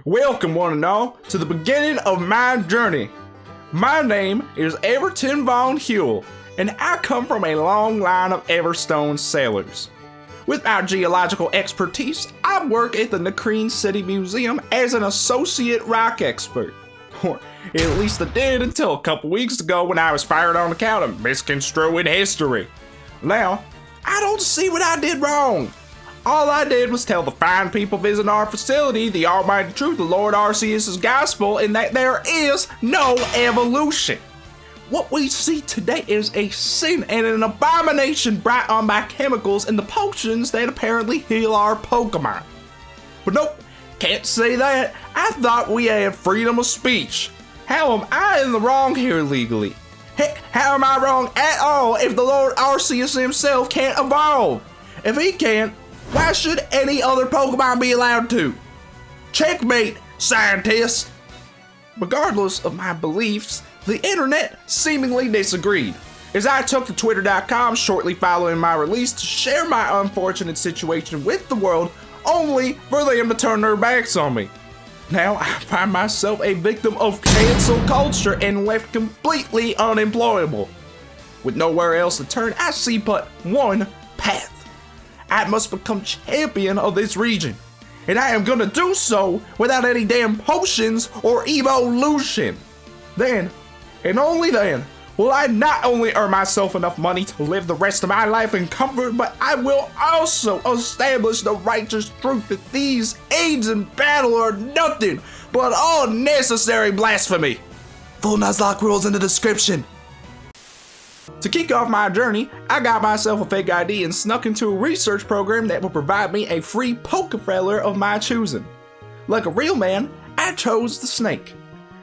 Welcome one and all to the beginning of my journey. My name is Everton Von Huel, and I come from a long line of Everstone sailors. With my geological expertise, I work at the Nakreen City Museum as an associate rock expert. Or at least I did until a couple weeks ago when I was fired on account of misconstruing history. Now, I don't see what I did wrong. All I did was tell the fine people visiting our facility the almighty truth of Lord Arceus' gospel, and that there is no evolution. What we see today is a sin and an abomination brought on by chemicals in the potions that apparently heal our Pokemon. But nope, can't say that. I thought we had freedom of speech. How am I in the wrong here legally? Heck, how am I wrong at all if the Lord Arceus himself can't evolve? If he can't, why should any other Pokemon be allowed to? Checkmate, scientist! Regardless of my beliefs, the internet seemingly disagreed, as I took to twitter.com shortly following my release to share my unfortunate situation with the world, only for them to turn their backs on me. Now I find myself a victim of cancel culture and left completely unemployable. With nowhere else to turn, I see but one path. I must become champion of this region, and I am gonna do so without any damn potions or evolution. Then, and only then, will I not only earn myself enough money to live the rest of my life in comfort, but I will also establish the righteous truth that these aids in battle are nothing but unnecessary blasphemy. Full Nuzlocke rules in the description. To kick off my journey, I got myself a fake ID and snuck into a research program that will provide me a free Pokefeller of my choosing. Like a real man, I chose the snake.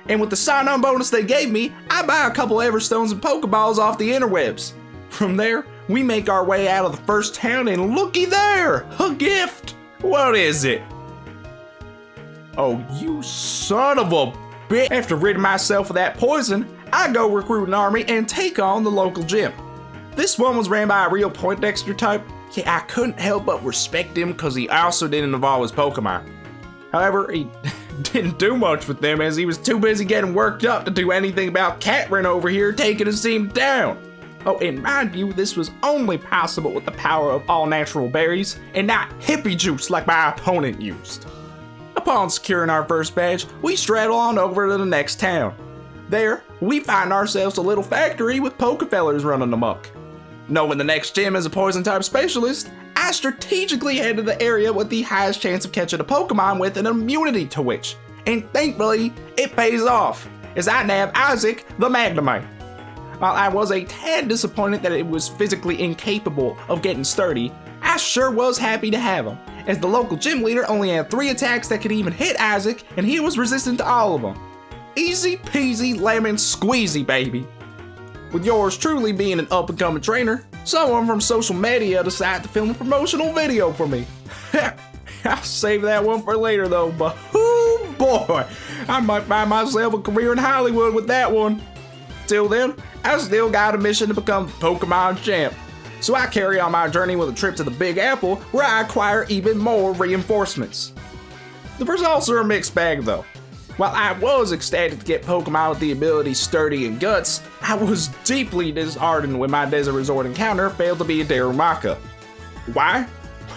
And with the sign-on bonus they gave me, I buy a couple Everstones and Pokeballs off the interwebs. From there, we make our way out of the first town and looky there! A gift! What is it? Oh, you son of a bitch! After ridding myself of that poison, I go recruit an army and take on the local gym. This one was ran by a real Poindexter type. Yeah, I couldn't help but respect him because he also didn't evolve his Pokemon. However, he didn't do much with them as he was too busy getting worked up to do anything about Catrin over here taking his team down. Oh, and mind you, this was only possible with the power of all natural berries and not hippie juice like my opponent used. Upon securing our first badge, we straddle on over to the next town. There, we find ourselves a little factory with Pokefellers running amok. Knowing the next gym is a poison type specialist, I strategically head to the area with the highest chance of catching a Pokemon with an immunity to which, and thankfully, it pays off, as I nab Isaac the Magnemite. While I was a tad disappointed that it was physically incapable of getting sturdy, I sure was happy to have him, as the local gym leader only had 3 attacks that could even hit Isaac, and he was resistant to all of them. Easy peasy lemon squeezy, baby. With yours truly being an up-and-coming trainer, someone from social media decided to film a promotional video for me. I'll save that one for later though, but oh boy, I might find myself a career in Hollywood with that one. Till then, I still got a mission to become Pokemon champ. So I carry on my journey with a trip to the Big Apple, where I acquire even more reinforcements. The results are a mixed bag though. While I was ecstatic to get Pokemon with the ability Sturdy and Guts, I was deeply disheartened when my Desert Resort encounter failed to be a Darumaka. Why?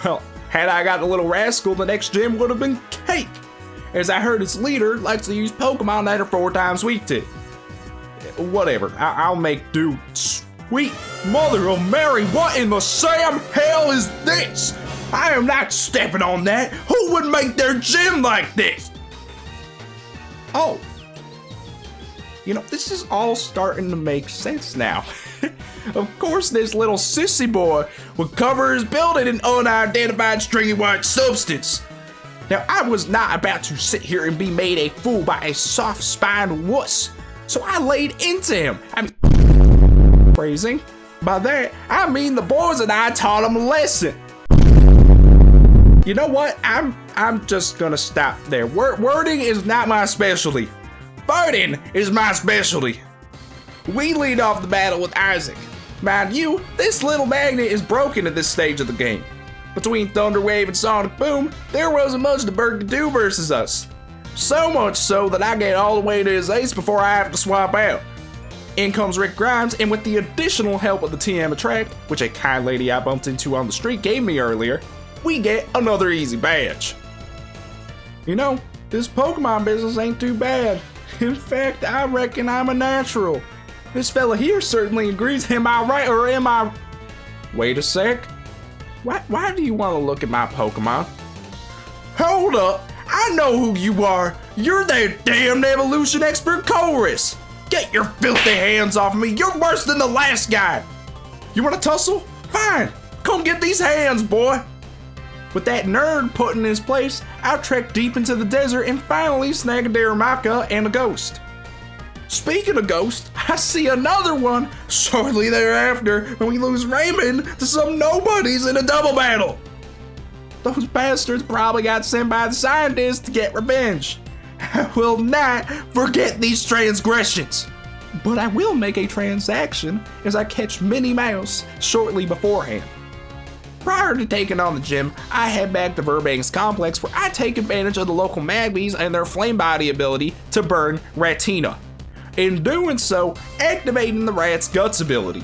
Well, had I got the little rascal, the next gym would have been cake, as I heard its leader likes to use Pokemon that are 4 times weak to. Whatever, I'll make do. Sweet mother of Mary, what in the Sam hell is this? I am not stepping on that. Who would make their gym like this? Oh, you know, this is all starting to make sense now. Of course, this little sissy boy would cover his building in unidentified stringy white substance. Now, I was not about to sit here and be made a fool by a soft-spined wuss, so I laid into him. I mean, phrasing. By that, I mean the boys and I taught him a lesson. You know what? I'm just gonna stop there. Wording is not my specialty. Fighting is my specialty. We lead off the battle with Isaac. Mind you, this little magnet is broken at this stage of the game. Between Thunder Wave and Sonic Boom, there wasn't much the bird could do versus us. So much so that I get all the way to his ace before I have to swap out. In comes Rick Grimes, and with the additional help of the TM Attract, which a kind lady I bumped into on the street gave me earlier, we get another easy badge. You know, this Pokemon business ain't too bad. In fact, I reckon I'm a natural. This fella here certainly agrees. Am I right, or am I... Wait a sec. Why do you want to look at my Pokemon? Hold up! I know who you are! You're that damned evolution expert Chorus! Get your filthy hands off me! You're worse than the last guy! You want to tussle? Fine! Come get these hands, boy! With that nerd put in his place, I trekked deep into the desert and finally snagged a Darumaka and a ghost. Speaking of ghosts, I see another one shortly thereafter when we lose Raymond to some nobodies in a double battle. Those bastards probably got sent by the scientists to get revenge. I will not forget these transgressions. But I will make a transaction as I catch Minnie Mouse shortly beforehand. Prior to taking on the gym, I head back to Burbank's complex where I take advantage of the local Magbies and their flame body ability to burn Ratina. In doing so, activating the Rat's Guts ability.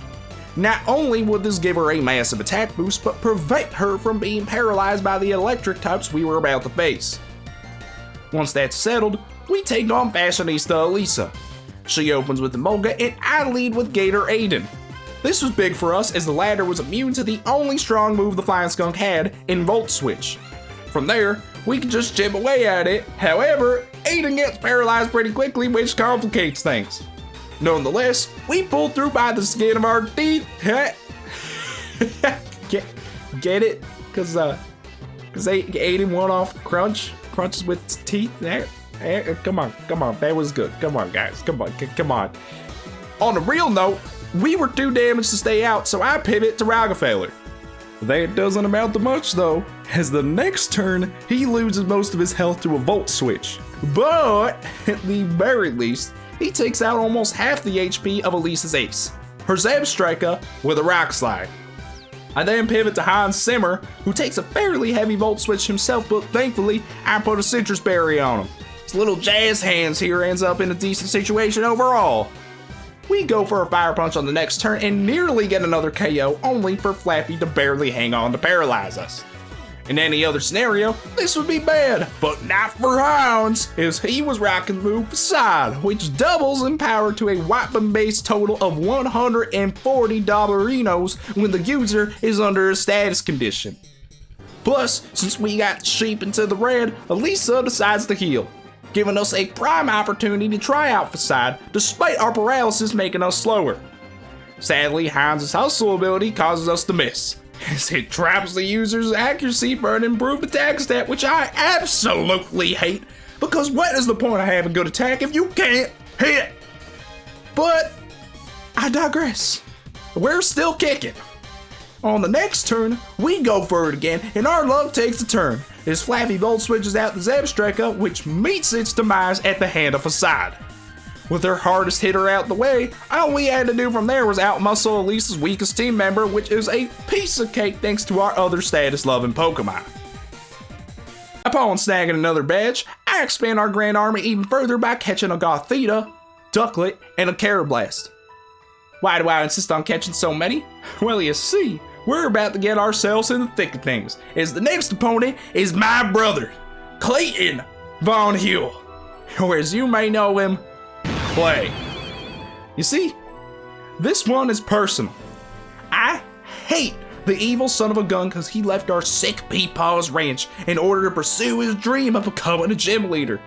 Not only would this give her a massive attack boost, but prevent her from being paralyzed by the electric types we were about to face. Once that's settled, we take on Fashionista Elisa. She opens with the Molga and I lead with Gator Aiden. This was big for us as the latter was immune to the only strong move the Flying Skunk had in Volt Switch. From there, we can just chip away at it. However, Aiden gets paralyzed pretty quickly, which complicates things. Nonetheless, we pull through by the skin of our teeth. Get it? Cause Aiden won off crunches with his teeth. Come on, that was good. Come on, guys, come on. On a real note, we were too damaged to stay out, so I pivot to Rockefeller. That doesn't amount to much though, as the next turn, he loses most of his health to a Volt Switch. But, at the very least, he takes out almost half the HP of Elisa's ace, her Zebstrika with a Rock Slide. I then pivot to Hans Zimmer, who takes a fairly heavy Volt Switch himself, but thankfully, I put a Citrus Berry on him. His little jazz hands here ends up in a decent situation overall. We go for a Fire Punch on the next turn and nearly get another KO, only for Flappy to barely hang on to paralyze us. In any other scenario, this would be bad, but not for Hans, as he was rocking the move Facade, which doubles in power to a weapon-based total of 140 Dollarinos when the user is under a status condition. Plus, since we got sheep into the red, Elisa decides to heal, giving us a prime opportunity to try out Facade, despite our paralysis making us slower. Sadly, Hans' hustle ability causes us to miss, as it traps the user's accuracy for an improved attack stat, which I absolutely hate, because what is the point of having good attack if you can't hit? But I digress. We're still kicking. On the next turn, we go for it again, and our luck takes a turn, as Flappy Volt switches out the Zebstrika, which meets its demise at the hand of Facade. With her hardest hitter out the way, all we had to do from there was outmuscle Elisa's weakest team member, which is a piece of cake thanks to our other status-loving Pokemon. Upon snagging another badge, I expand our Grand Army even further by catching a Gothita, Ducklet, and a Carablast. Why do I insist on catching so many? Well, you see, we're about to get ourselves in the thick of things, as the next opponent is my brother, Clayton Von Huel, or as you may know him, Clay. You see, this one is personal. I hate the evil son of a gun because he left our sick Peepaw's ranch in order to pursue his dream of becoming a gym leader.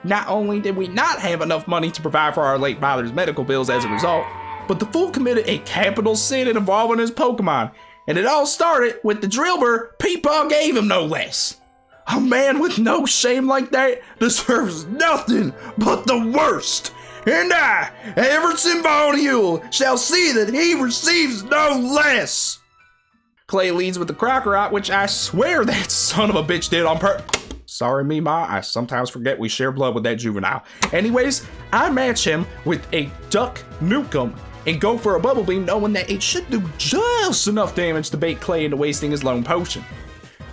Not only did we not have enough money to provide for our late father's medical bills as a result, but the fool committed a capital sin in involving his Pokemon, and it all started with the Drillbur Peepaw gave him, no less. A man with no shame like that deserves nothing but the worst. And I, Everton Von Huel, shall see that he receives no less. Clay leads with the Crocodile, which I swear that son of a bitch did on purpose. Sorry, Mima, I sometimes forget we share blood with that juvenile. Anyways, I match him with a Duck Nukem and go for a Bubble Beam, knowing that it should do just enough damage to bait Clay into wasting his lone potion.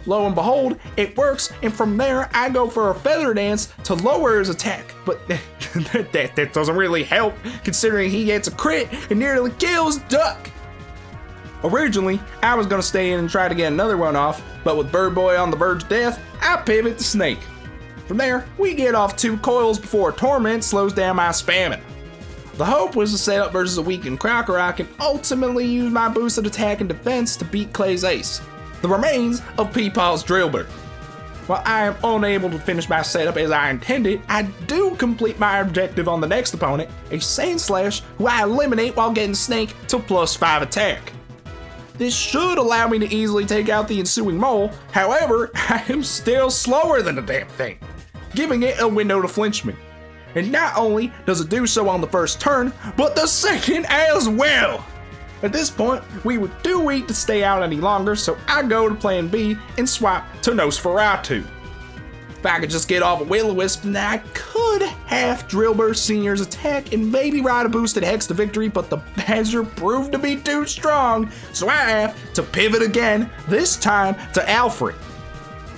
Lo and behold, it works, and from there I go for a feather dance to lower his attack. But that doesn't really help, considering he gets a crit and nearly kills Duck. Originally, I was gonna stay in and try to get another one off, but with Bird Boy on the verge of death, I pivot to Snake. From there, we get off 2 coils before Torment slows down my spamming. The hope was to set up versus a weakened Crocorock and ultimately use my boosted attack and defense to beat Clay's ace, the remains of Peepaw's Drillbur. While I am unable to finish my setup as I intended, I do complete my objective on the next opponent, a Sandslash who I eliminate while getting Snake to +5 attack. This should allow me to easily take out the ensuing mole, however, I am still slower than the damn thing, giving it a window to flinch me. And not only does it do so on the first turn, but the second as well! At this point, we were too weak to stay out any longer, so I go to plan B and swap to Nosferatu. If I could just get off a Will-O-Wisp, then I could half Drillbur Senior's attack and maybe ride a boosted Hex to victory, but the Badger proved to be too strong, so I have to pivot again, this time to Alfred.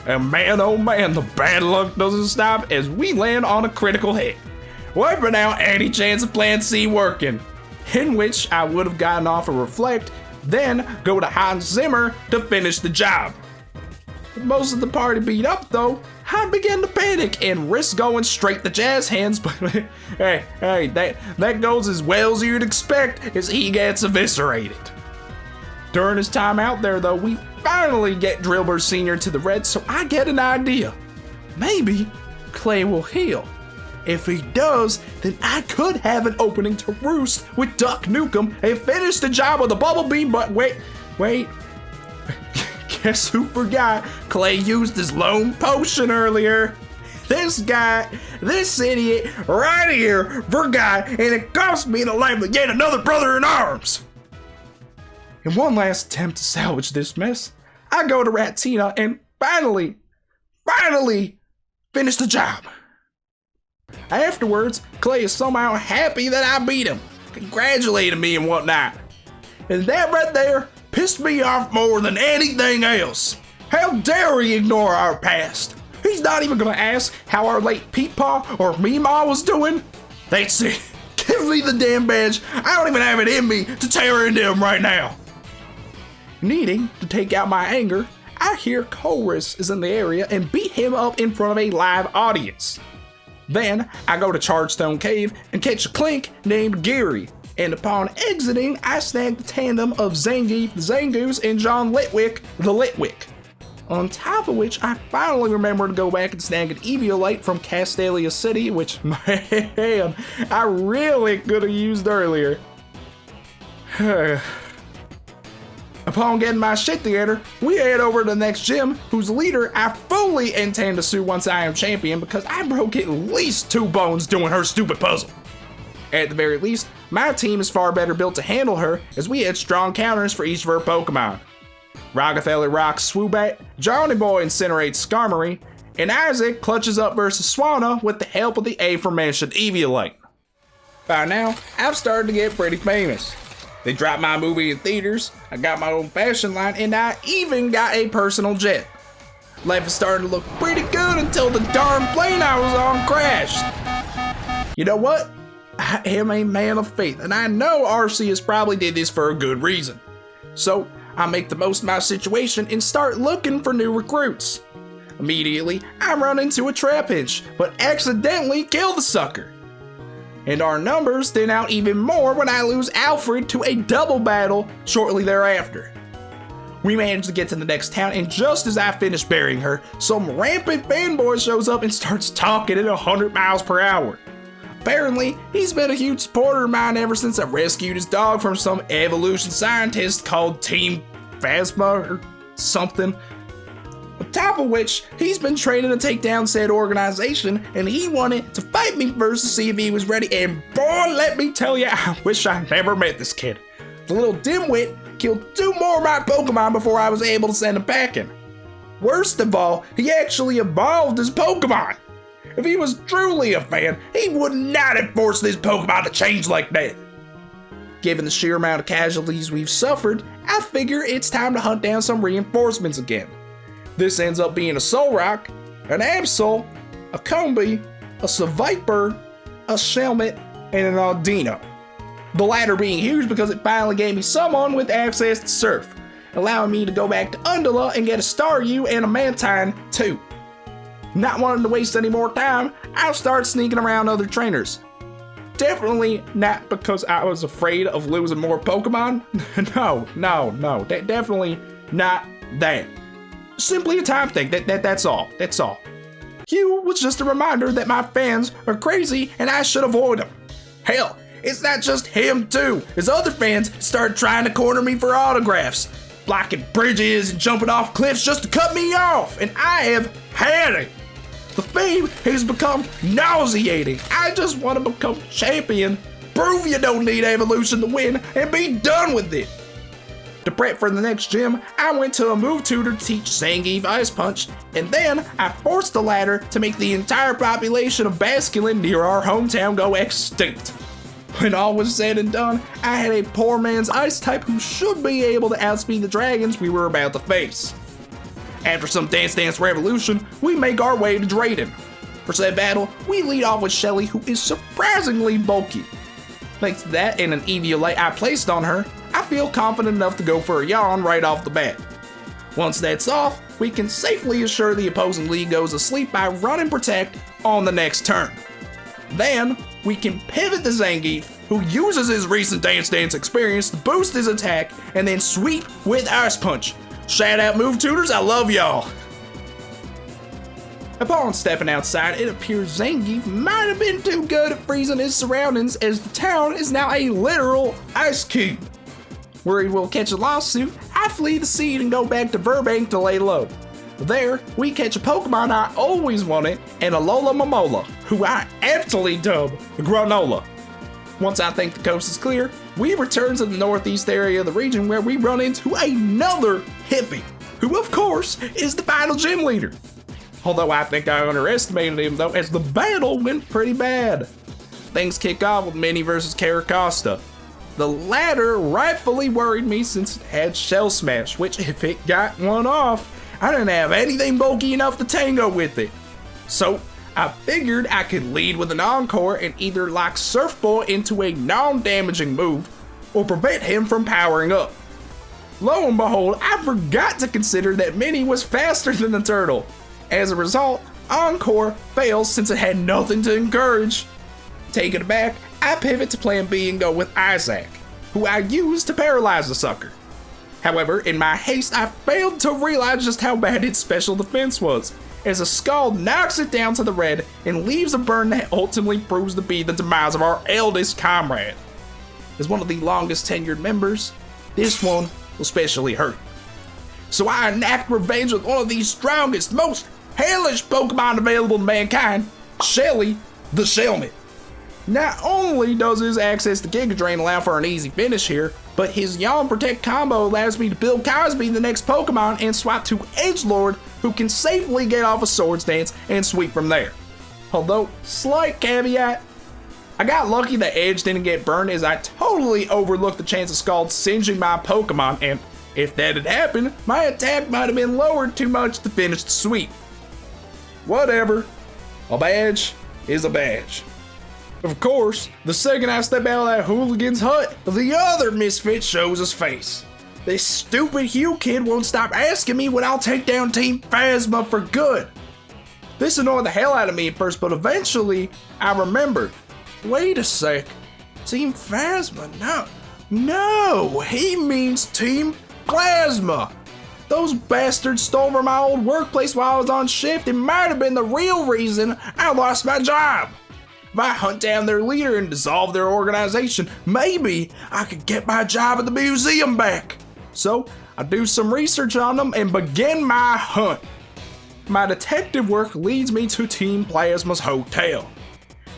And man, oh man, the bad luck doesn't stop as we land on a critical hit, wiping out any chance of Plan C working, in which I would have gotten off a Reflect, then go to Hans Zimmer to finish the job. With most of the party beat up though, I begin to panic and risk going straight to Jazz Hands, but hey, that goes as well as you'd expect as he gets eviscerated. During his time out there though, we finally get Drillbur Senior to the red, so I get an idea. Maybe Clay will heal. If he does, then I could have an opening to roost with Duck Nukem and finish the job with a Bubble Beam, but wait. Guess who forgot? Clay used his lone potion earlier. This guy, this idiot right here forgot, and it cost me the life of yet another brother in arms. In one last attempt to salvage this mess, I go to Ratina and finally finish the job. Afterwards, Clay is somehow happy that I beat him, congratulating me and whatnot. And that right there pissed me off more than anything else. How dare he ignore our past? He's not even gonna ask how our late Peepaw or Meemaw was doing. That's it. Give me the damn badge. I don't even have it in me to tear into him right now. Needing to take out my anger, I hear Chorus is in the area and beat him up in front of a live audience. Then I go to Chargestone Cave and catch a Clink named Geary, and upon exiting, I snag the tandem of Zangief the Zangoose and John Litwick the Litwick. On top of which, I finally remember to go back and snag an Eviolite from Castalia City, which, man, I really could have used earlier. Upon getting my shit together, we head over to the next gym, whose leader I fully intend to sue once I am champion because I broke at least 2 bones doing her stupid puzzle. At the very least, my team is far better built to handle her as we had strong counters for each of her Pokemon. Rockefeller rocks Swoobat, Johnny Boy incinerates Skarmory, and Isaac clutches up versus Swanna with the help of the aforementioned Eviolite. By now, I've started to get pretty famous. They dropped my movie in theaters, I got my own fashion line, and I even got a personal jet. Life is starting to look pretty good until the darn plane I was on crashed. You know what? I am a man of faith, and I know Arceus probably did this for a good reason. So, I make the most of my situation and start looking for new recruits. Immediately, I run into a Trapinch, but accidentally kill the sucker. And our numbers thin out even more when I lose Alfred to a double battle shortly thereafter. We manage to get to the next town, and just as I finish burying her, some rampant fanboy shows up and starts talking at 100 miles per hour. Apparently, he's been a huge supporter of mine ever since I rescued his dog from some evolution scientist called Team Phasma or something. On top of which, he's been training to take down said organization, and he wanted to fight me first to see if he was ready, and boy, let me tell you, I wish I never met this kid. The little dimwit killed 2 more of my Pokemon before I was able to send him packing. Worst of all, he actually evolved his Pokemon. If he was truly a fan, he would not have forced his Pokemon to change like that. Given the sheer amount of casualties we've suffered, I figure it's time to hunt down some reinforcements again. This ends up being a Solrock, an Absol, a Combi, a Seviper, a Shelmet, and an Audino. The latter being huge because it finally gave me someone with access to Surf, allowing me to go back to Undula and get a Staryu and a Mantine too. Not wanting to waste any more time, I'll start sneaking around other trainers. Definitely not because I was afraid of losing more Pokemon. No, definitely not that. Simply a time thing, that's all. Hugh was just a reminder that my fans are crazy and I should avoid them. Hell, it's not just him too. His other fans started trying to corner me for autographs, blocking bridges and jumping off cliffs just to cut me off, and I have had it. The fame has become nauseating. I just want to become champion, prove you don't need evolution to win, and be done with it. To prep for the next gym, I went to a move tutor to teach Zangief Ice Punch, and then I forced the latter to make the entire population of Basculin near our hometown go extinct. When all was said and done, I had a poor man's Ice type who should be able to outspeed the dragons we were about to face. After some Dance Dance Revolution, we make our way to Drayden. For said battle, we lead off with Shelly, who is surprisingly bulky. Thanks to that and an Eviolite I placed on her, I feel confident enough to go for a yawn right off the bat. Once that's off, we can safely assure the opposing league goes asleep by Run and Protect on the next turn. Then, we can pivot to Zangief, who uses his recent Dance Dance experience to boost his attack, and then sweep with Ice Punch. Shout out move tutors, I love y'all. Upon stepping outside, it appears Zangief might have been too good at freezing his surroundings, as the town is now a literal ice cube. Worried we'll catch a lawsuit, I flee the scene and go back to Burbank to lay low. There, we catch a Pokemon I always wanted, and a Alola Momola, who I aptly dub Granola. Once I think the coast is clear, we return to the northeast area of the region where we run into another hippie, who of course is the final gym leader. Although I think I underestimated him though, as the battle went pretty bad. Things kick off with Minnie versus Caracosta. The latter rightfully worried me since it had Shell Smash, which if it got one off, I didn't have anything bulky enough to tango with it. So I figured I could lead with an Encore and either lock Surf Ball into a non-damaging move or prevent him from powering up. Lo and behold, I forgot to consider that Minnie was faster than the turtle. As a result, Encore fails since it had nothing to encourage. Taken aback, I pivot to plan B and go with Isaac, who I use to paralyze the sucker. However, in my haste, I failed to realize just how bad its special defense was, as a Scald knocks it down to the red and leaves a burn that ultimately proves to be the demise of our eldest comrade. As one of the longest tenured members, this one will especially hurt. So I enact revenge with one of the strongest, most hellish Pokemon available to mankind, Shelly the Shelmet. Not only does his access to Giga Drain allow for an easy finish here, but his Yawn Protect combo allows me to build Cosby the next Pokemon and swap to Edgelord, who can safely get off a Swords Dance and sweep from there. Although, slight caveat, I got lucky that Edge didn't get burned as I totally overlooked the chance of Scald singeing my Pokemon, and if that had happened, my attack might have been lowered too much to finish the sweep. Whatever, a badge is a badge. Of course, the second I step out of that hooligan's hut, the other misfit shows his face. This stupid Hugh kid won't stop asking me when I'll take down Team Phasma for good. This annoyed the hell out of me at first, but eventually I remembered. Wait a sec, Team Phasma? No, he means Team Plasma. Those bastards stole from my old workplace while I was on shift and might have been the real reason I lost my job. If I hunt down their leader and dissolve their organization, maybe I could get my job at the museum back. So I do some research on them and begin my hunt. My detective work leads me to Team Plasma's hotel.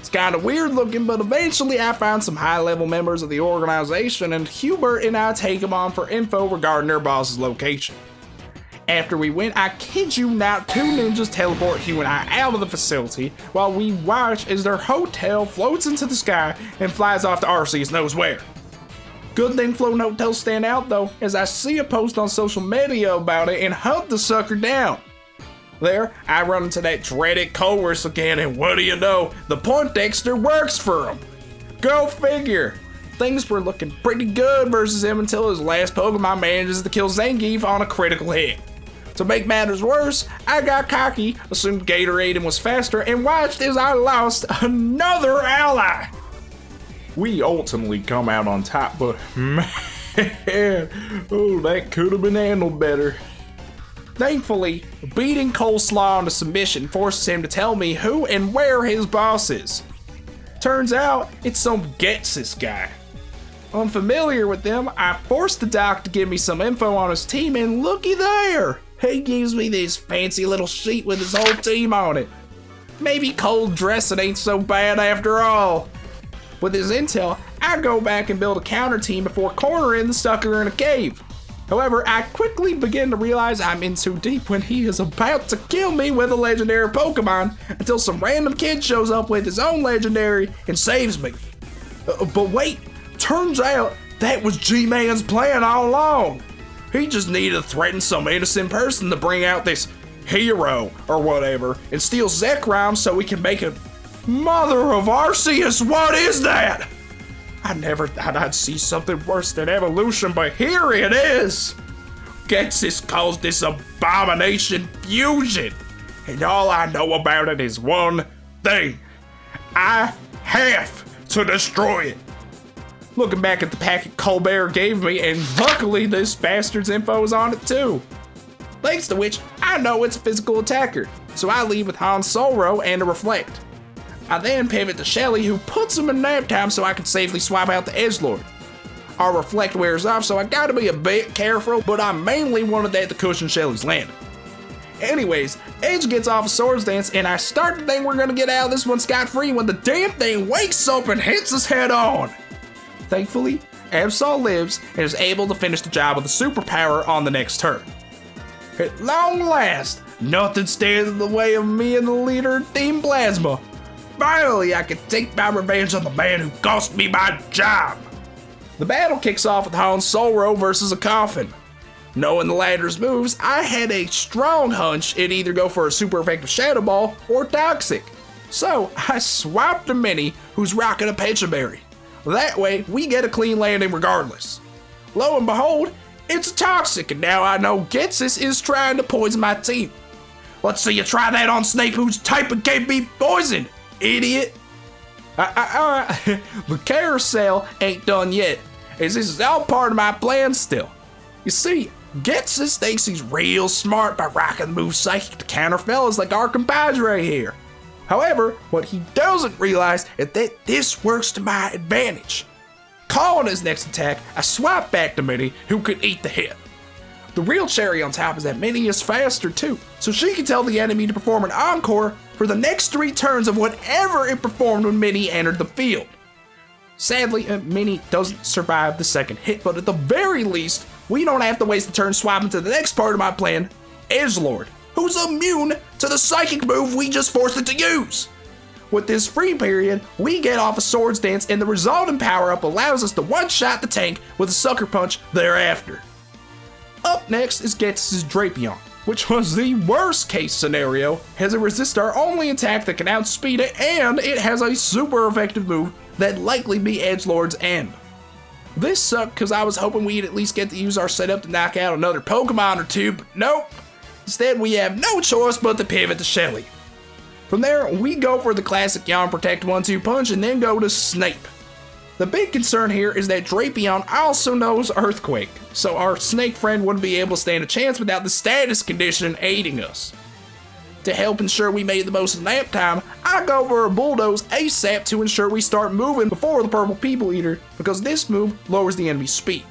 It's kind of weird looking, but eventually I find some high-level members of the organization, and Hubert and I take them on for info regarding their boss's location. After we win, I kid you not, two ninjas teleport Hugh and I out of the facility while we watch as their hotel floats into the sky and flies off to Arceus knows where. Good thing Flow Note don't stand out though, as I see a post on social media about it and hunt the sucker down. There, I run into that dreaded Colress again, and what do you know? The Poindexter works for him. Go figure. Things were looking pretty good versus him until his last Pokemon manages to kill Zangief on a critical hit. To make matters worse, I got cocky, assumed Gatorade was faster, and watched as I lost another ally. We ultimately come out on top, but man, oh, that could have been handled better. Thankfully, beating Coleslaw into submission forces him to tell me who and where his boss is. Turns out, it's some Ghetsis guy. Unfamiliar with them, I forced the doc to give me some info on his team, and looky there! He gives me this fancy little sheet with his whole team on it. Maybe cold dressing ain't so bad after all. With his intel, I go back and build a counter team before cornering the sucker in a cave. However, I quickly begin to realize I'm in too deep when he is about to kill me with a legendary Pokemon until some random kid shows up with his own legendary and saves me. But wait, turns out that was G-Man's plan all along. He just needed to threaten some innocent person to bring out this hero or whatever and steal Zekrom so we can make a Mother of Arceus, what is that? I never thought I'd see something worse than evolution, but here it is. Ghetsis calls this abomination fusion, and all I know about it is one thing. I have to destroy it. Looking back at the packet Colbert gave me, and luckily this bastard's info is on it too. Thanks to which, I know it's a physical attacker, so I leave with Han Solo and a Reflect. I then pivot to Shelly, who puts him in nap time so I can safely swap out the Edgelord. Our Reflect wears off, so I gotta be a bit careful, but I mainly wanted that to cushion Shelly's landing. Anyways, Edge gets off a Swords Dance, and I start to think we're gonna get out of this one scot-free when the damn thing wakes up and hits us head on. Thankfully, Absol lives and is able to finish the job with a superpower on the next turn. At long last, nothing stands in the way of me and the leader of Team Plasma. Finally, I can take my revenge on the man who cost me my job. The battle kicks off with Han Solo versus a Coffin. Knowing the latter's moves, I had a strong hunch it'd either go for a super effective Shadow Ball or Toxic. So I swapped a Mini who's rocking a Pechaberry. That way, we get a clean landing regardless. Lo and behold, it's a Toxic, and now I know Ghetsis is trying to poison my team. Let's see you try that on Snake, whose type can't be poisoned. Idiot. The carousel ain't done yet, as this is all part of my plan still. You see, Ghetsis thinks he's real smart by rocking the move Psychic to counter fellas like our compadre here. However, what he doesn't realize is that this works to my advantage. Calling his next attack, I swap back to Minnie, who could eat the hit. The real cherry on top is that Minnie is faster too, so she can tell the enemy to perform an encore for the next 3 turns of whatever it performed when Minnie entered the field. Sadly, Minnie doesn't survive the second hit, but at the very least, we don't have to waste a turn swapping to the next part of my plan, Edgelord, who's immune to the psychic move we just forced it to use. With this free period, we get off a Swords Dance, and the resulting power-up allows us to one-shot the tank with a Sucker Punch thereafter. Up next is Ghetsis' Drapion, which was the worst case scenario, as it resists our only attack that can outspeed it, and it has a super effective move that'd likely be Edgelord's end. This sucked because I was hoping we'd at least get to use our setup to knock out another Pokemon or two, but nope. Instead, we have no choice but to pivot to Shelly. From there, we go for the classic Yawn Protect 1-2 punch and then go to Snape. The big concern here is that Drapion also knows Earthquake, so our snake friend wouldn't be able to stand a chance without the status condition aiding us. To help ensure we made the most of nap time, I go for a Bulldoze ASAP to ensure we start moving before the Purple People Eater, because this move lowers the enemy's speed.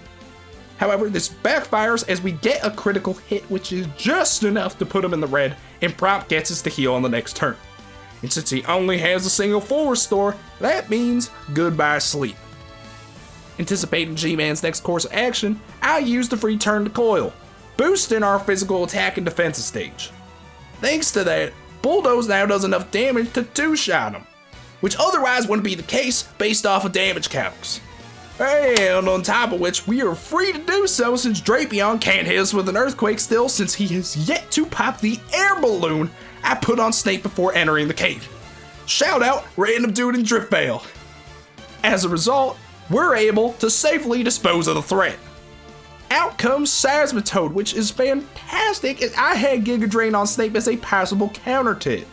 However, this backfires as we get a critical hit, which is just enough to put him in the red and prompt Ghetsis to heal on the next turn. And since he only has a single full restore, that means goodbye sleep. Anticipating G-Man's next course of action, I use the free turn to coil, boosting our physical attack and defensive stage. Thanks to that, Bulldoze now does enough damage to two-shot him, which otherwise wouldn't be the case based off of damage calcs. And on top of which, we are free to do so since Drapion can't hit us with an earthquake still, since he has yet to pop the air balloon I put on Snape before entering the cave. Shout out, random dude in Drift Veil. As a result, we're able to safely dispose of the threat. Out comes Seismitoad, which is fantastic, as I had Giga Drain on Snape as a possible counter to it.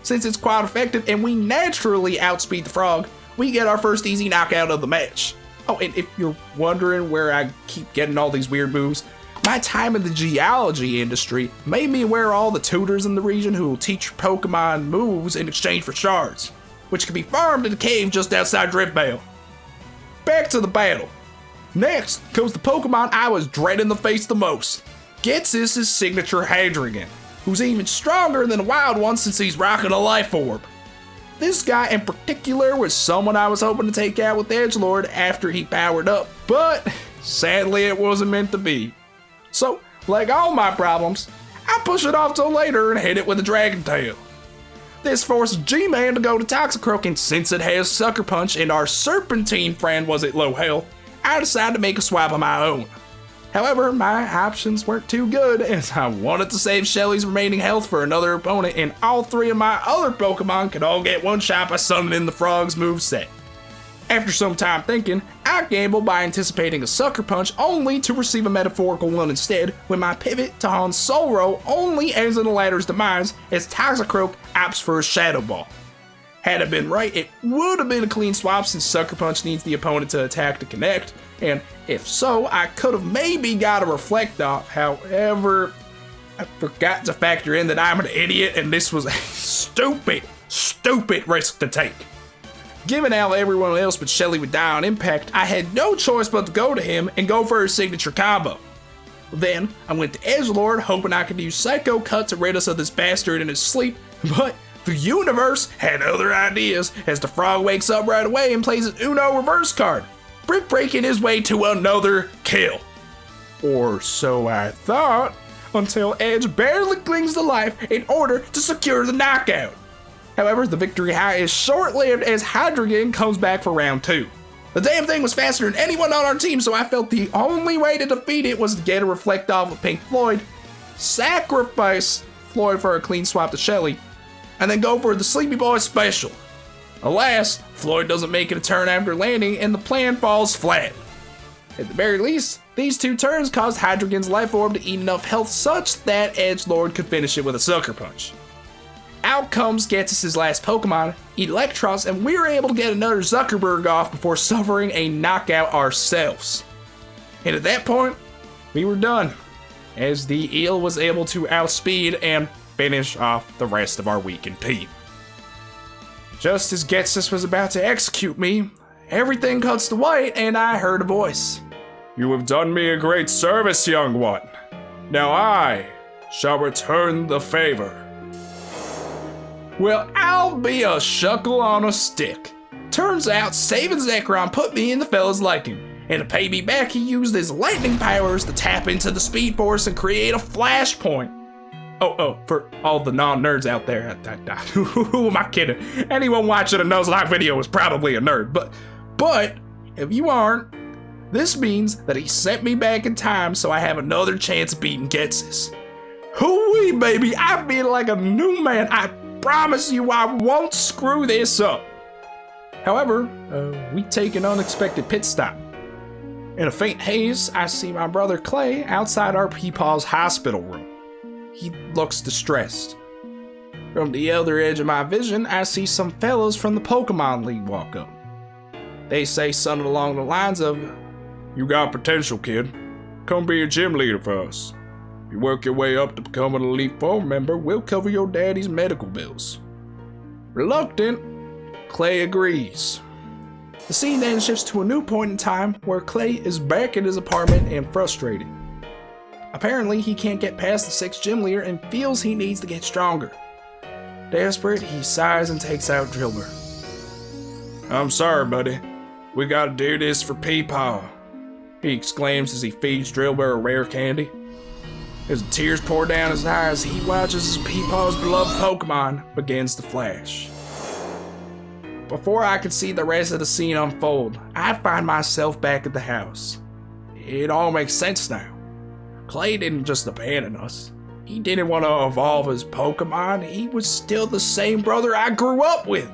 Since it's quite effective and we naturally outspeed the frog, we get our first easy knockout of the match. Oh, and if you're wondering where I keep getting all these weird moves, my time in the geology industry made me aware of all the tutors in the region who will teach your Pokemon moves in exchange for shards, which can be farmed in a cave just outside Drift Veil. Back to the battle. Next comes the Pokemon I was dreading to face the most, Ghetsis' signature Hadrigan, who's even stronger than the wild one since he's rocking a life orb. This guy in particular was someone I was hoping to take out with Edgelord after he powered up, but sadly it wasn't meant to be. So, like all my problems, I push it off till later and hit it with a Dragon Tail. This forces G-Man to go to Toxicroak, and since it has Sucker Punch and our Serpentine friend was at low health, I decided to make a swap of my own. However, my options weren't too good, as I wanted to save Shelly's remaining health for another opponent, and all three of my other Pokemon could all get one shot by summoning the Frog's moveset. After some time thinking, I gambled by anticipating a Sucker Punch only to receive a metaphorical one instead, when my pivot to Han Solo only ends in the latter's demise as Toxicroak opts for a Shadow Ball. Had it been right, it would have been a clean swap since Sucker Punch needs the opponent to attack to connect, and if so, I could have maybe got a Reflect Off. However, I forgot to factor in that I'm an idiot and this was a stupid risk to take. Given how everyone else but Shelly would die on impact, I had no choice but to go to him and go for his signature combo. Then, I went to Edgelord hoping I could use Psycho Cut to rid us of this bastard in his sleep, but the universe had other ideas as the frog wakes up right away and plays an Uno reverse card, brick breaking his way to another kill. Or so I thought, until Edge barely clings to life in order to secure the knockout. However, the victory high is short-lived as Hadrigan comes back for round 2. The damn thing was faster than anyone on our team, so I felt the only way to defeat it was to get a Reflect Off with Pink Floyd, sacrifice Floyd for a clean swap to Shelly, and then go for the Sleepy Boy special. Alas, Floyd doesn't make it a turn after landing and the plan falls flat. At the very least, these 2 turns caused Hadrigan's Life Orb to eat enough health such that Edgelord could finish it with a Sucker Punch. Out comes Ghetsis' last Pokemon, Electros, and we were able to get another Zuckerberg off before suffering a knockout ourselves. And at that point, we were done, as the eel was able to outspeed and finish off the rest of our weakened team. Just as Ghetsis was about to execute me, everything cuts to white and I heard a voice. "You have done me a great service, young one. Now I shall return the favor." Well, I'll be a shuckle on a stick. Turns out saving Zekrom put me in the fella's liking, and to pay me back he used his lightning powers to tap into the Speed Force and create a flashpoint. Oh, for all the non-nerds out there, who am I kidding? Anyone watching a Nuzlocke video is probably a nerd, but if you aren't, this means that he sent me back in time so I have another chance of beating Ghetsis. Hooey, baby, I feel like a new man. I promise you I won't screw this up. However, we take an unexpected pit stop. In a faint haze, I see my brother Clay outside our Peepaw's hospital room. He looks distressed. From the other edge of my vision, I see some fellas from the Pokemon League walk up. They say something along the lines of, "You got potential, kid. Come be a gym leader for us. If you work your way up to become an Elite Four member, we'll cover your daddy's medical bills." Reluctant, Clay agrees. The scene then shifts to a new point in time where Clay is back in his apartment and frustrated. Apparently, he can't get past the 6th gym leader and feels he needs to get stronger. Desperate, he sighs and takes out Drillbur. "I'm sorry, buddy. We gotta do this for Peepaw," he exclaims as he feeds Drillbur a rare candy. As the tears pour down his eyes, he watches as Peepaw's beloved Pokemon begins to flash. Before I could see the rest of the scene unfold, I find myself back at the house. It all makes sense now. Clay didn't just abandon us. He didn't want to evolve his Pokemon. He was still the same brother I grew up with.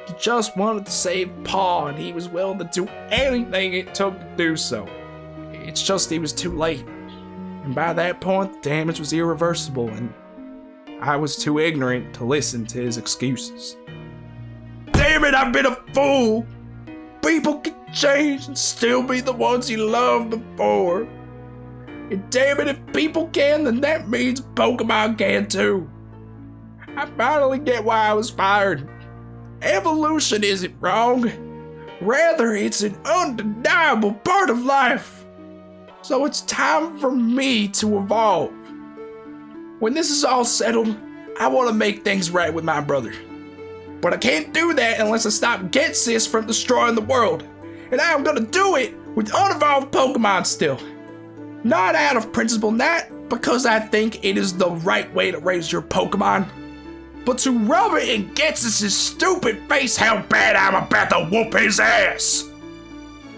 He just wanted to save Paw, and he was willing to do anything it took to do so. It's just he was too late. And by that point, the damage was irreversible, and I was too ignorant to listen to his excuses. Damn it, I've been a fool! People can change and still be the ones you loved before. And damn it, if people can, then that means Pokemon can too. I finally get why I was fired. Evolution isn't wrong. Rather, it's an undeniable part of life. So it's time for me to evolve. When this is all settled, I want to make things right with my brother. But I can't do that unless I stop Ghetsis from destroying the world. And I'm gonna do it with unevolved Pokemon still. Not out of principle, not because I think it is the right way to raise your Pokemon, but to rub it in Ghetsis' stupid face how bad I'm about to whoop his ass.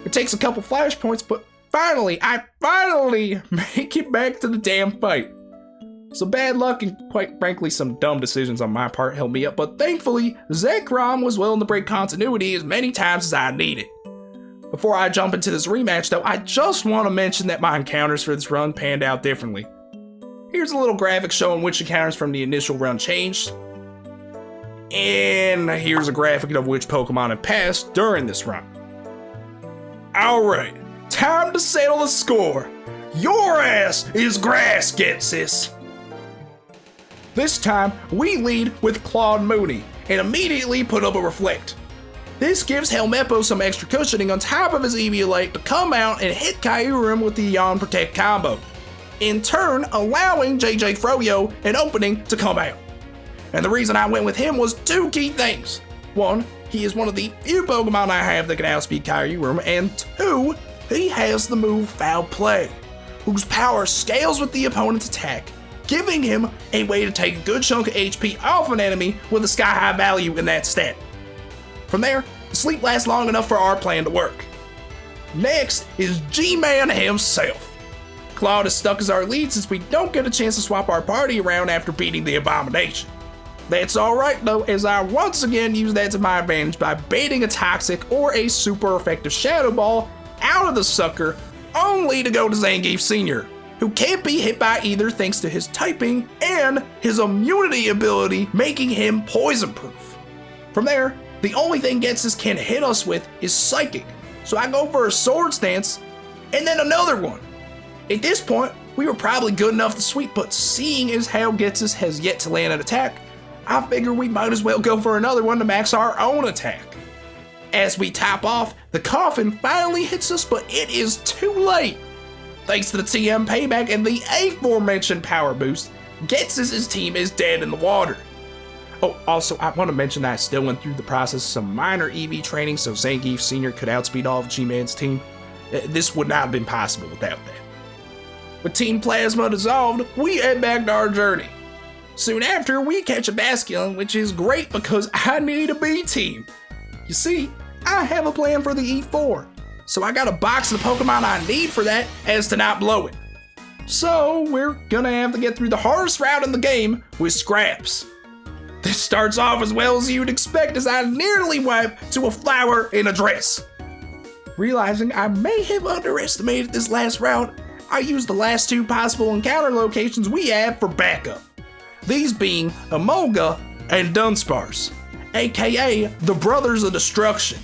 It takes a couple flashpoints, but I finally make it back to the damn fight. So bad luck and quite frankly some dumb decisions on my part held me up, but thankfully Zekrom was willing to break continuity as many times as I needed. Before I jump into this rematch though, I just want to mention that my encounters for this run panned out differently. Here's a little graphic showing which encounters from the initial run changed. And here's a graphic of which Pokemon have passed during this run. Alright, time to settle the score. Your ass is grass, Ghetsis. This time, we lead with Claude Mooney and immediately put up a Reflect. This gives Helmeppo some extra cushioning on top of his Exhilarate to come out and hit Kyurem with the Yawn Protect combo, in turn allowing JJ Froyo an opening to come out. And the reason I went with him was two key things. One, he is one of the few Pokemon I have that can outspeed Kyurem, and two, he has the move Foul Play, whose power scales with the opponent's attack, giving him a way to take a good chunk of HP off an enemy with a sky-high value in that stat. From there, the sleep lasts long enough for our plan to work. Next is G-Man himself. Claude is stuck as our lead since we don't get a chance to swap our party around after beating the Abomination. That's alright though, as I once again use that to my advantage by baiting a Toxic or a super effective Shadow Ball out of the sucker, only to go to Zangief Sr., who can't be hit by either thanks to his typing and his immunity ability making him poison proof. From there, the only thing Ghetsis can hit us with is Psychic, so I go for a Swords Dance and then another one. At this point, we were probably good enough to sweep, but seeing as how Ghetsis has yet to land an attack, I figure we might as well go for another one to max our own attack. As we top off, the Coffin finally hits us, but it is too late. Thanks to the TM payback and the aforementioned power boost, Ghetsis' team is dead in the water. Oh, also, I want to mention that I still went through the process of some minor EV training so Zangief Sr. could outspeed all of G-Man's team. This would not have been possible without that. With Team Plasma dissolved, we head back to our journey. Soon after, we catch a Basculin, which is great because I need a B team. You see, I have a plan for the E4, so I got a box of the Pokemon I need for that as to not blow it. So we're gonna have to get through the hardest route in the game with Scraps. This starts off as well as you'd expect as I nearly wipe to a flower in a dress. Realizing I may have underestimated this last route, I used the last two possible encounter locations we have for backup. These being Emolga and Dunsparce, aka the Brothers of Destruction.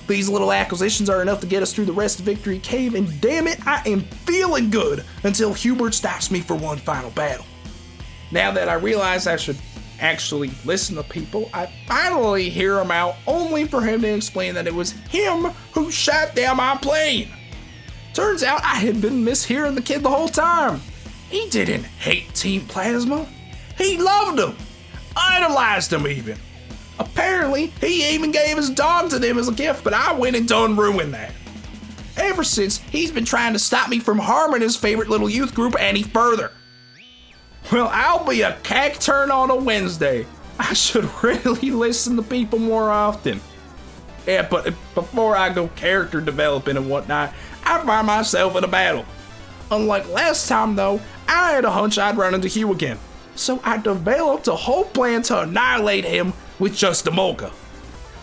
These little acquisitions are enough to get us through the rest of Victory Cave, and damn it, I am feeling good until Hubert stops me for one final battle. Now that I realize I should actually listen to people, I finally hear him out, only for him to explain that it was him who shot down my plane. Turns out I had been mishearing the kid the whole time. He didn't hate Team Plasma. He loved them, idolized them even. Apparently, he even gave his dog to them as a gift, but I went and done ruined that. Ever since, he's been trying to stop me from harming his favorite little youth group any further. Well, I'll be a Cacturn on a Wednesday. I should really listen to people more often. Yeah, but before I go character developing and whatnot, I find myself in a battle. Unlike last time though, I had a hunch I'd run into Hugh again. So I developed a whole plan to annihilate him with just a Molga.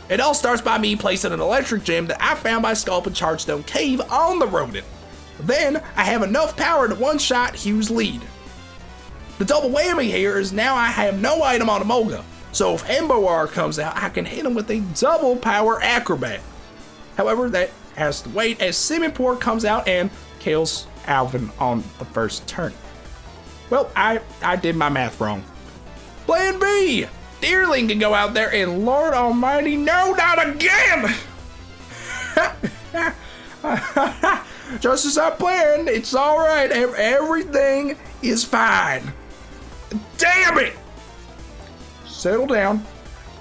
It all starts by me placing an electric gem that I found by sculpting Chargestone Cave on the rodent. Then I have enough power to one-shot Hugh's lead. The double whammy here is now I have no item on Emolga, so if Emboar comes out, I can hit him with a double power acrobat. However, that has to wait as Simipour comes out and kills Alvin on the first turn. Well, I did my math wrong. Plan B! Deerling can go out there and Lord Almighty, no, not again! Just as I planned, it's alright, everything is fine. Damn it! Settle down.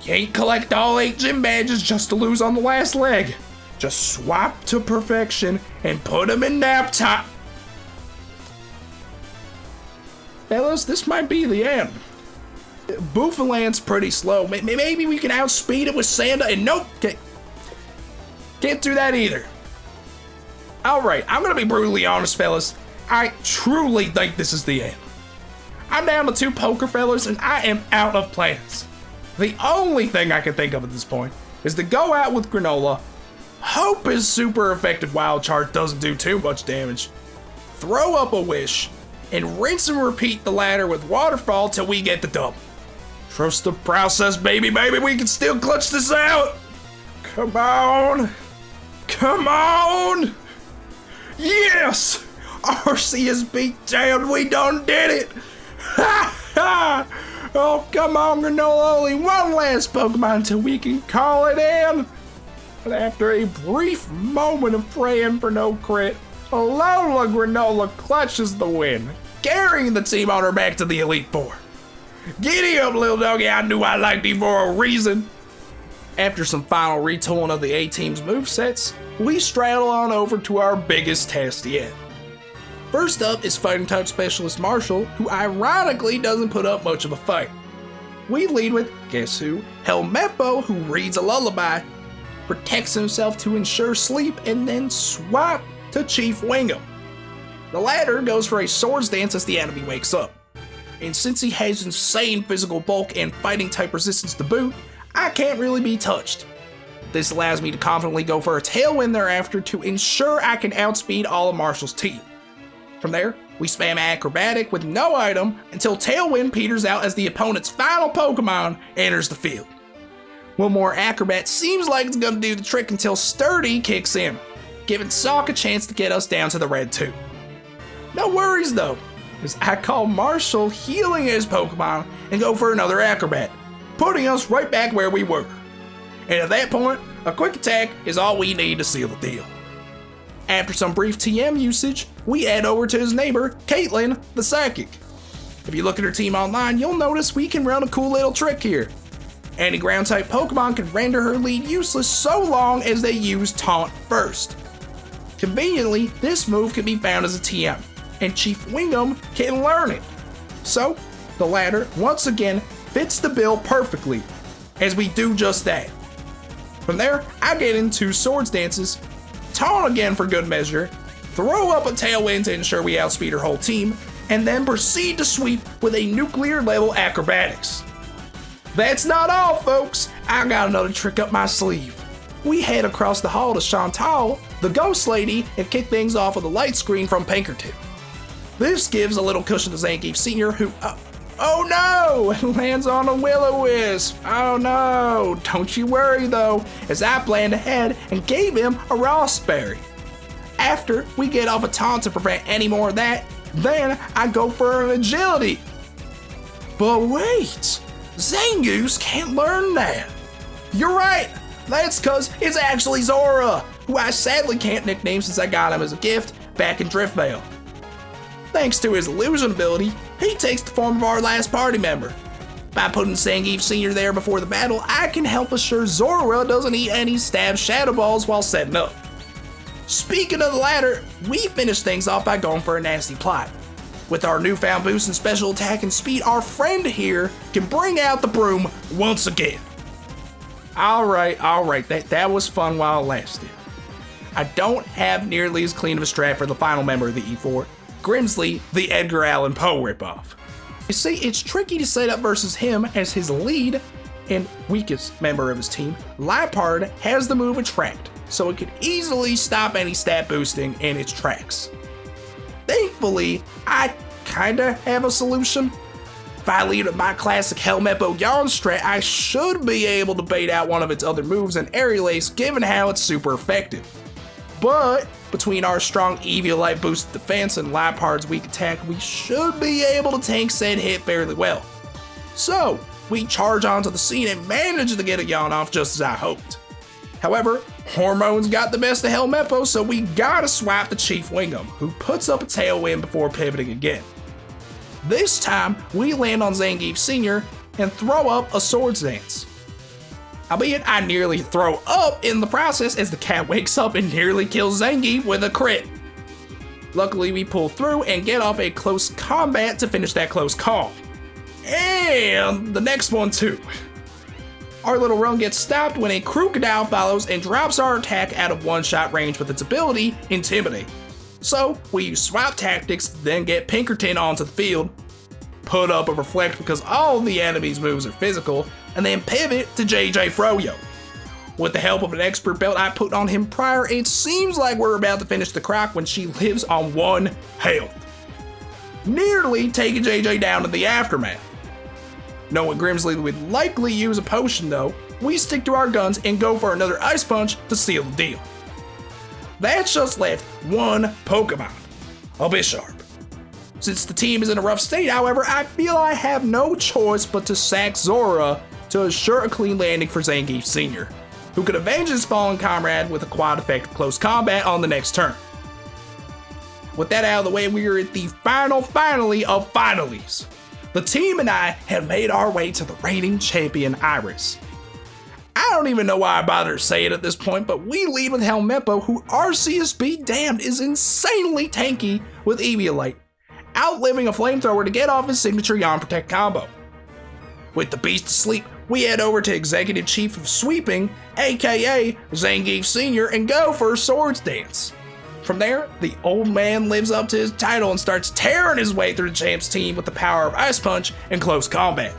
Can't collect all 8 gym badges just to lose on the last leg. Just swap to perfection and put them in nap time. Fellas, this might be the end. Bouffaland's pretty slow. Maybe we can outspeed it with Sanda and nope. Can't do that either. Alright, I'm gonna be brutally honest, fellas. I truly think this is the end. I'm down to 2 poker fellas and I am out of plans. The only thing I can think of at this point is to go out with Granola, hope his super effective wild charge doesn't do too much damage, throw up a wish, and rinse and repeat the ladder with waterfall till we get the dub. Trust the process, baby, we can still clutch this out. Come on. Come on. Yes! RC is beat down, we done did it! Ha ha! Oh, come on, Granola, only one last Pokemon until we can call it in! But after a brief moment of praying for no crit, Alola Granola clutches the win, carrying the team on her back to the Elite Four. Giddy up, little doggy, I knew I liked you for a reason! After some final retooling of the A-Team's movesets, we straddle on over to our biggest test yet. First up is Fighting Type Specialist Marshall, who ironically doesn't put up much of a fight. We lead with, guess who? Helmeppo, who reads a lullaby, protects himself to ensure sleep, and then swap to Chief Wingham. The latter goes for a Swords Dance as the enemy wakes up. And since he has insane physical bulk and Fighting Type resistance to boot, I can't really be touched. This allows me to confidently go for a Tailwind thereafter to ensure I can outspeed all of Marshall's team. From there, we spam Acrobatic with no item until Tailwind peters out as the opponent's final Pokemon enters the field. One more Acrobat seems like it's gonna do the trick until Sturdy kicks in, giving Sawk a chance to get us down to the red 2. No worries though, as I call Marshall healing his Pokemon and go for another Acrobat, putting us right back where we were. And at that point, a quick attack is all we need to seal the deal. After some brief TM usage, we head over to his neighbor, Caitlin, the Psychic. If you look at her team online, you'll notice we can run a cool little trick here. Any ground type Pokemon can render her lead useless so long as they use Taunt first. Conveniently, this move can be found as a TM, and Chief Wingham can learn it. So, the latter, once again, fits the bill perfectly, as we do just that. From there, I get into Swords Dances, Taunt again for good measure, throw up a Tailwind to ensure we outspeed her whole team, and then proceed to sweep with a nuclear level Acrobatics. That's not all, folks. I got another trick up my sleeve. We head across the hall to Chantal, the Ghost Lady, and kick things off with a light screen from Pinkerton. This gives a little cushion to Zangief Sr., who, oh no, lands on a Will-O-Wisp. Oh no, don't you worry though, as I planned ahead and gave him a Rossberry. After we get off a taunt to prevent any more of that, then I go for an Agility. But wait, Zangoose can't learn that. You're right, that's cause it's actually Zora, who I sadly can't nickname since I got him as a gift back in Driftvale. Thanks to his illusion ability, he takes the form of our last party member. By putting Zangief Sr. there before the battle, I can help assure Zora doesn't eat any stab Shadow Balls while setting up. Speaking of the latter, we finish things off by going for a nasty plot. With our newfound boost in special attack and speed, our friend here can bring out the broom once again. Alright, that was fun while it lasted. I don't have nearly as clean of a strat for the final member of the E4, Grimsley, the Edgar Allan Poe ripoff. You see, it's tricky to set up versus him as his lead and weakest member of his team. Leopard has the move Attract, so it could easily stop any stat boosting in its tracks. Thankfully, I kinda have a solution. If I lead with my classic Helmeppo Yarn strat, I should be able to bait out one of its other moves in Aerial Ace, given how it's super effective. But between our strong Exhilarate boosted defense and Leopard's weak attack, we should be able to tank said hit fairly well. So, we charge onto the scene and manage to get a yawn off just as I hoped. However, Hormones got the best of Helmeppo, so we gotta swap the Chief Wingham, who puts up a tailwind before pivoting again. This time, we land on Zangief Sr. and throw up a Swords Dance. Albeit I nearly throw up in the process as the cat wakes up and nearly kills Zangief with a crit. Luckily, we pull through and get off a close combat to finish that close call. And the next one too. Our little run gets stopped when a Crocodile follows and drops our attack out of one-shot range with its ability, Intimidate. So, we swap tactics, then get Pinkerton onto the field, put up a Reflect because all the enemy's moves are physical, and then pivot to JJ Froyo. With the help of an expert belt I put on him prior, it seems like we're about to finish the croc when she lives on 1 health. Nearly taking JJ down in the aftermath. Knowing Grimsley would likely use a potion though, we stick to our guns and go for another Ice Punch to seal the deal. That's just left one Pokemon, a Bisharp. Since the team is in a rough state, however, I feel I have no choice but to sack Zora to assure a clean landing for Zangief Sr., who could avenge his fallen comrade with a quad effect of close combat on the next turn. With that out of the way, we are at the finally of finalies. The team and I have made our way to the reigning champion Iris. I don't even know why I bother to say it at this point, but we lead with Helmeppo, who RCSB damned is insanely tanky with Eviolite, outliving a flamethrower to get off his signature Yawn Protect combo. With the beast asleep, we head over to Executive Chief of Sweeping, aka Zangief Sr., and go for a Swords Dance. From there, the old man lives up to his title and starts tearing his way through the champ's team with the power of Ice Punch and close combat.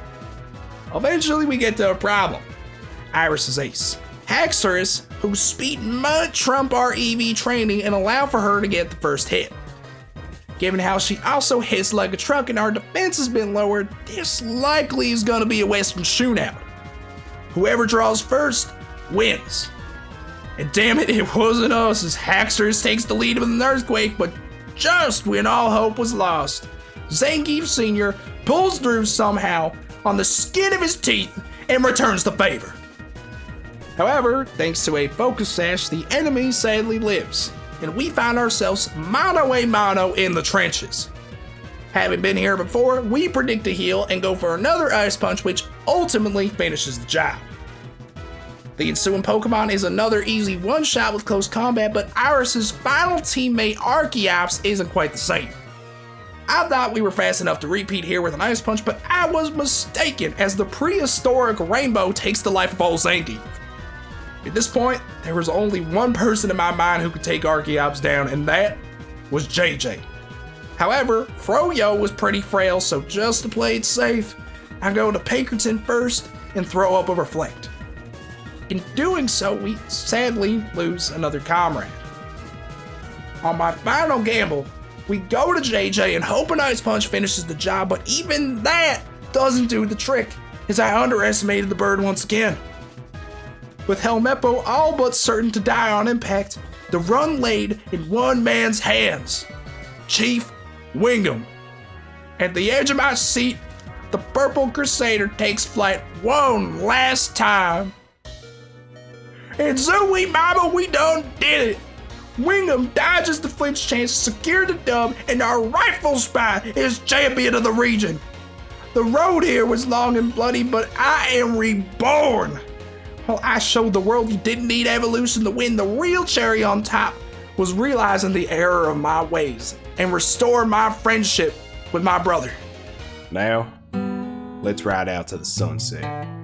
Eventually, we get to a problem. Iris's ace, Haxorus, whose speed might trump our EV training and allow for her to get the first hit. Given how she also hits like a truck and our defense has been lowered, this likely is going to be a Western shootout. Whoever draws first wins. And damn it, it wasn't us as Haxorus takes the lead with an earthquake, but just when all hope was lost, Zangief Sr. pulls through somehow on the skin of his teeth and returns the favor. However, thanks to a focus sash, the enemy sadly lives, and we find ourselves mano a mano in the trenches. Having been here before, we predict a heal and go for another Ice Punch, which ultimately finishes the job. The ensuing Pokemon is another easy one-shot with close combat, but Iris's final teammate Archeops isn't quite the same. I thought we were fast enough to repeat here with an Ice Punch, but I was mistaken as the prehistoric Rainbow takes the life of old Zangief. At this point, there was only one person in my mind who could take Archeops down, and that was JJ. However, Froyo was pretty frail, so just to play it safe, I go to Pinkerton first and throw up a Reflect. In doing so, we sadly lose another comrade. On my final gamble, we go to JJ and hope an Ice Punch finishes the job, but even that doesn't do the trick, as I underestimated the bird once again. With Helmeppo all but certain to die on impact, the run laid in one man's hands, Chief Wingham. At the edge of my seat, the Purple Crusader takes flight one last time. And so mama, we done did it. Wingham dodges the flinch chance to secure the dub, and our rightful spot is champion of the region. The road here was long and bloody, but I am reborn. Well, I showed the world you didn't need evolution to win. The real cherry on top was realizing the error of my ways and restore my friendship with my brother. Now, let's ride out to the sunset.